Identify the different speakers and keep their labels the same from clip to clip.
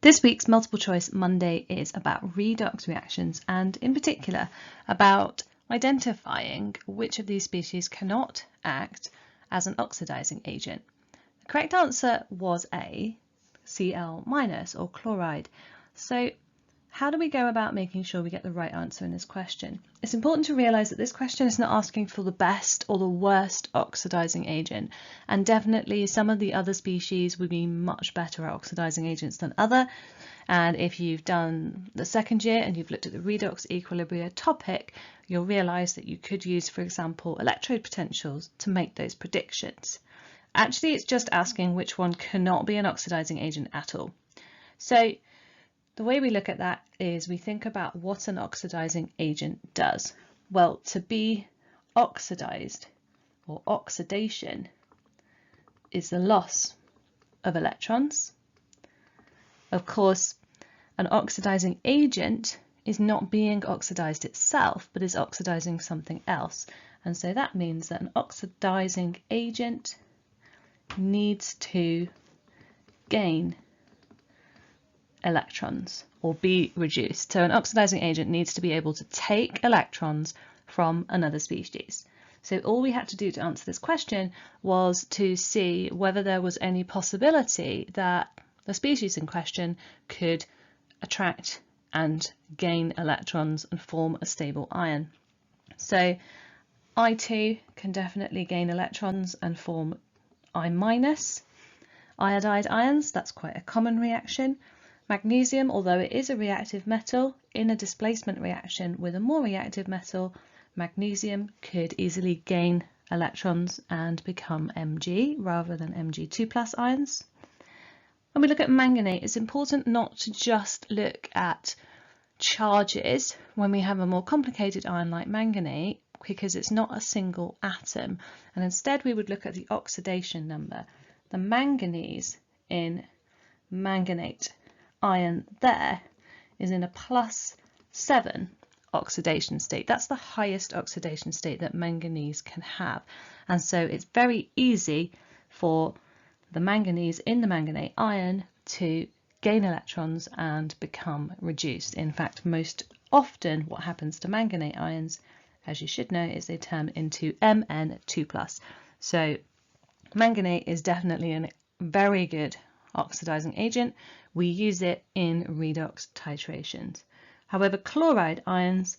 Speaker 1: This week's Multiple Choice Monday is about redox reactions and in particular about identifying which of these species cannot act as an oxidizing agent. The correct answer was A, Cl- or chloride. So how do we go about making sure we get the right answer in this question? It's important to realise that this question is not asking for the best or the worst oxidizing agent, and definitely some of the other species would be much better at oxidizing agents than other. And if you've done the second year and you've looked at the redox equilibria topic, you'll realise that you could use, for example, electrode potentials to make those predictions. Actually, it's just asking which one cannot be an oxidizing agent at all. So the way we look at that is we think about what an oxidizing agent does. Well, to be oxidized or oxidation is the loss of electrons. Of course, an oxidizing agent is not being oxidized itself, but is oxidizing something else. And so that means that an oxidizing agent needs to gain electrons or be reduced. So an oxidizing agent needs to be able to take electrons from another species. So all we had to do to answer this question was to see whether there was any possibility that the species in question could attract and gain electrons and form a stable ion. So I2 can definitely gain electrons and form I-. Iodide ions, that's quite a common reaction. Magnesium, although it is a reactive metal, in a displacement reaction with a more reactive metal, magnesium could easily gain electrons and become Mg rather than Mg2+ ions. When we look at manganate, it's important not to just look at charges when we have a more complicated ion like manganate, because it's not a single atom, and instead we would look at the oxidation number. The manganese in manganate ion there is in a +7 oxidation state. That's the highest oxidation state that manganese can have, and so it's very easy for the manganese in the manganate ion to gain electrons and become reduced. In fact, most often what happens to manganate ions, as you should know, is they turn into Mn2+. So manganate is definitely a very good oxidizing agent. We use it in redox titrations. However, chloride ions,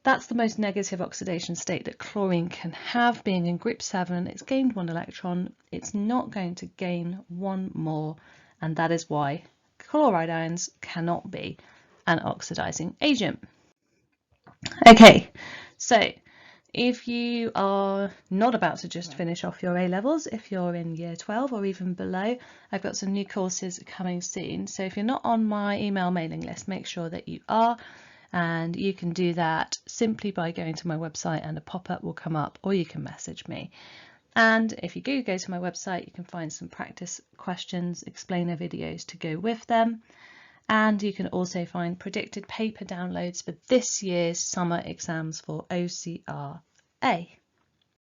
Speaker 1: that's the most negative oxidation state that chlorine can have, being in group 7. It's gained 1 electron, it's not going to gain 1 more, and that is why chloride ions cannot be an oxidizing agent. Okay, so if you are not about to just finish off your A-levels, if you're in year 12 or even below, I've got some new courses coming soon. So if you're not on my email mailing list, make sure that you are, and you can do that simply by going to my website and a pop-up will come up, or you can message me. And if you do go to my website, you can find some practice questions, explainer videos to go with them. And you can also find predicted paper downloads for this year's summer exams for OCRA.